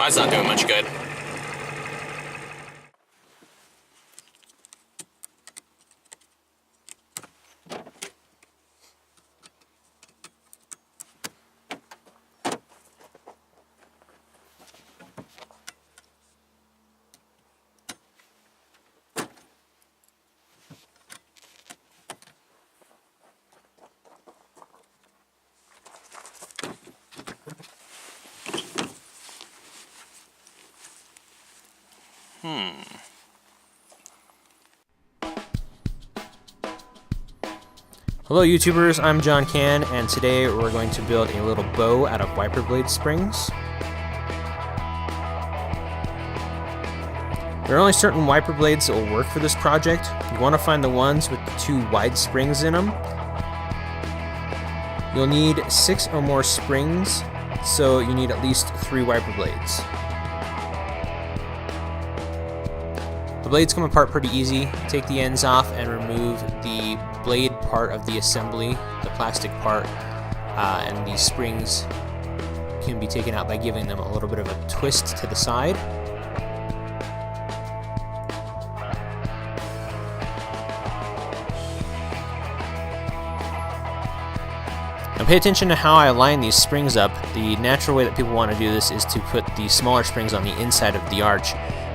Well, that's not doing much good. Hello YouTubers, I'm John Can, and today we're going to build a little bow out of wiper blade springs. There are only certain wiper blades that will work for this project. You want to find the ones with the 2 wide springs in them. You'll need 6 or more springs, so you need at least 3 wiper blades. The blades come apart pretty easy. Take the ends off and remove the blade part of the assembly, the plastic part, and these springs can be taken out by giving them a little bit of a twist to the side. Now pay attention to how I line these springs up. The natural way that people want to do this is to put the smaller springs on the inside of the arch.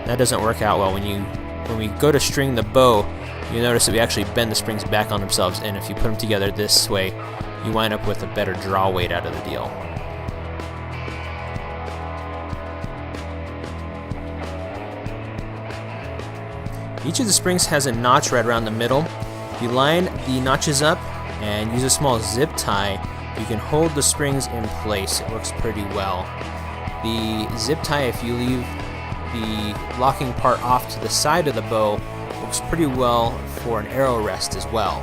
That doesn't work out well. When we go to string the bow, you notice that we actually bend the springs back on themselves, and if you put them together this way, you wind up with a better draw weight out of the deal. Each of the springs has a notch right around the middle. If you line the notches up and use a small zip tie, you can hold the springs in place. It works pretty well. The zip tie, if you leave the locking part off to the side of the bow, works pretty well for an arrow rest as well.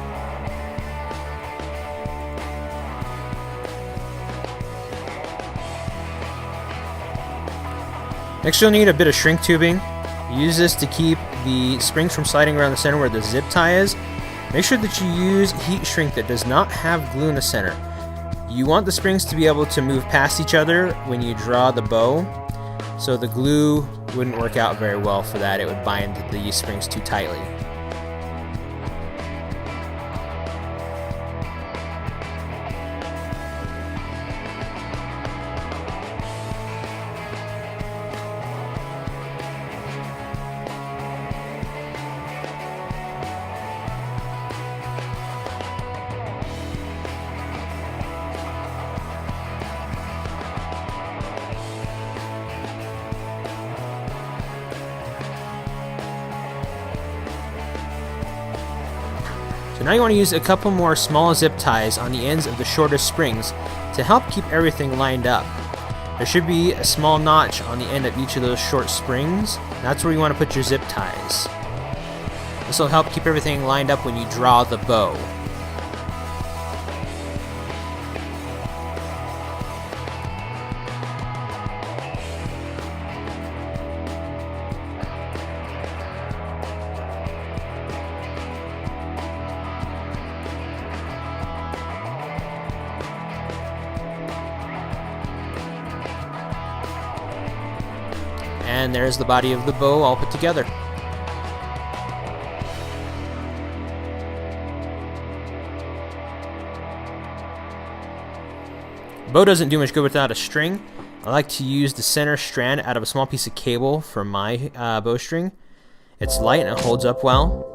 Next you'll need a bit of shrink tubing. Use this to keep the springs from sliding around the center where the zip tie is. Make sure that you use heat shrink that does not have glue in the center. You want the springs to be able to move past each other when you draw the bow, so the glue wouldn't work out very well for that. It would bind the springs too tightly. So now you want to use a couple more small zip ties on the ends of the shortest springs to help keep everything lined up. There should be a small notch on the end of each of those short springs. That's where you want to put your zip ties. This will help keep everything lined up when you draw the bow. And there's the body of the bow all put together. Bow doesn't do much good without a string. I like to use the center strand out of a small piece of cable for my bowstring. It's light and it holds up well.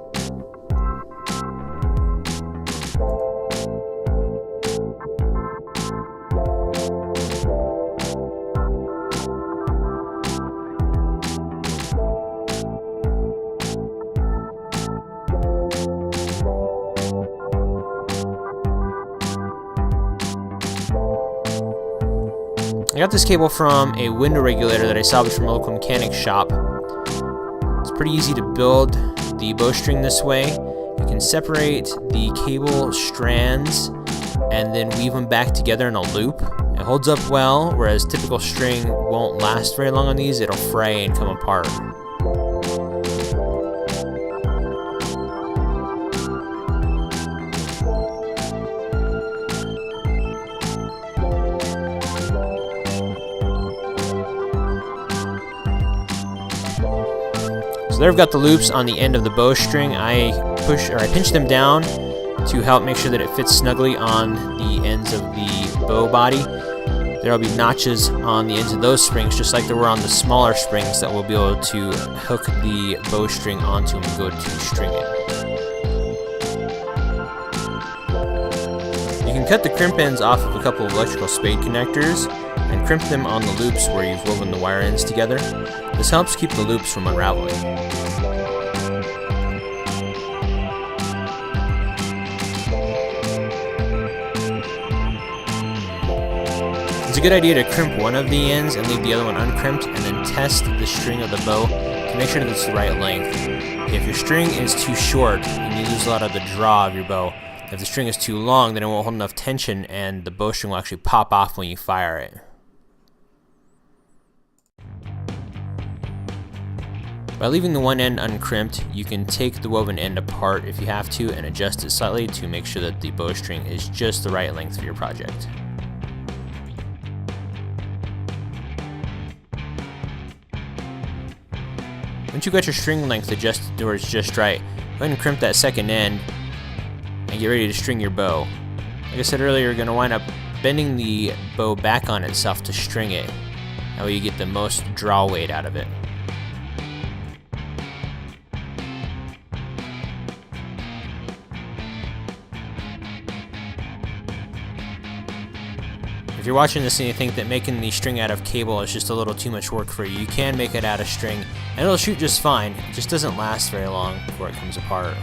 I got this cable from a window regulator that I salvaged from a local mechanic shop. It's pretty easy to build the bowstring this way. You can separate the cable strands and then weave them back together in a loop. It holds up well, whereas typical string won't last very long on these. It'll fray and come apart. So there I've got the loops on the end of the bowstring. I pinch them down to help make sure that it fits snugly on the ends of the bow body. There will be notches on the ends of those springs, just like there were on the smaller springs that we'll be able to hook the bowstring onto and go to string it. You can cut the crimp ends off of a couple of electrical spade connectors and crimp them on the loops where you've woven the wire ends together. This helps keep the loops from unraveling. It's a good idea to crimp one of the ends and leave the other one uncrimped, and then test the string of the bow to make sure that it's the right length. If your string is too short, then you lose a lot of the draw of your bow. If the string is too long, then it won't hold enough tension and the bowstring will actually pop off when you fire it. By leaving the one end uncrimped, you can take the woven end apart if you have to and adjust it slightly to make sure that the bowstring is just the right length for your project. Once you got your string length adjusted to where it's just right, go ahead and crimp that second end and get ready to string your bow. Like I said earlier, you're going to wind up bending the bow back on itself to string it. That way you get the most draw weight out of it. If you're watching this and you think that making the string out of cable is just a little too much work for you, you can make it out of string and it'll shoot just fine. It just doesn't last very long before it comes apart.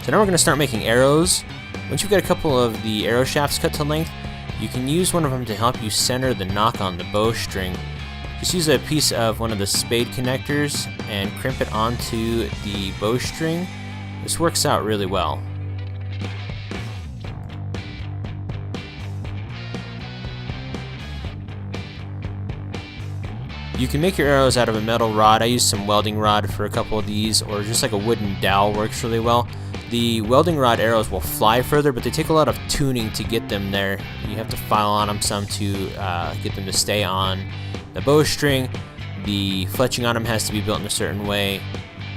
So now we're going to start making arrows. Once you've got a couple of the arrow shafts cut to length, you can use one of them to help you center the knock on the bowstring. Just use a piece of one of the spade connectors and crimp it onto the bowstring. This works out really well. You can make your arrows out of a metal rod. I use some welding rod for a couple of these, or just like a wooden dowel works really well. The welding rod arrows will fly further, but they take a lot of tuning to get them there. You have to file on them some to get them to stay on the bowstring. The fletching on them has to be built in a certain way,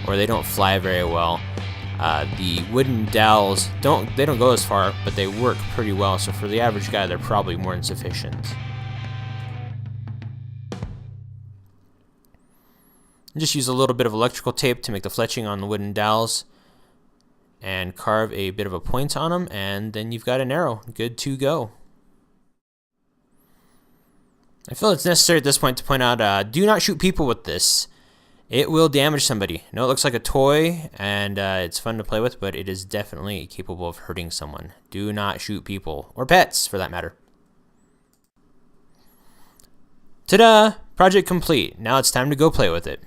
or they don't fly very well. The wooden dowels don't go as far, but they work pretty well, so for the average guy they're probably more than sufficient. Just use a little bit of electrical tape to make the fletching on the wooden dowels and carve a bit of a point on them, and then you've got an arrow good to go. I feel it's necessary at this point to point out, do not shoot people with this. It will damage somebody. I know it looks like a toy and it's fun to play with, but it is definitely capable of hurting someone. Do not shoot people, or pets for that matter. Ta-da! Project complete. Now it's time to go play with it.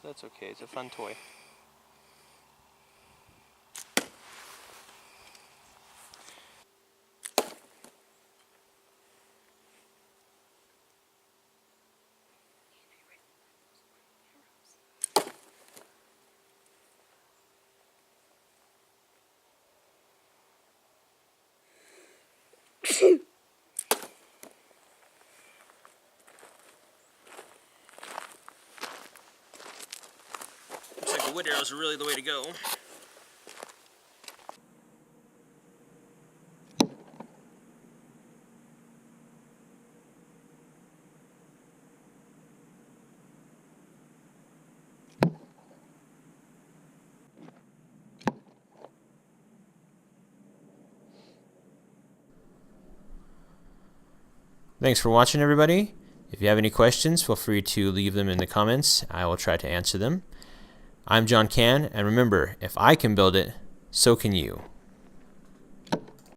That's okay, it's a fun toy. Looks like the wood arrows are really the way to go. Thanks for watching, everybody. If you have any questions, feel free to leave them in the comments. I will try to answer them. I'm John Can, and remember, if I can build it, so can you.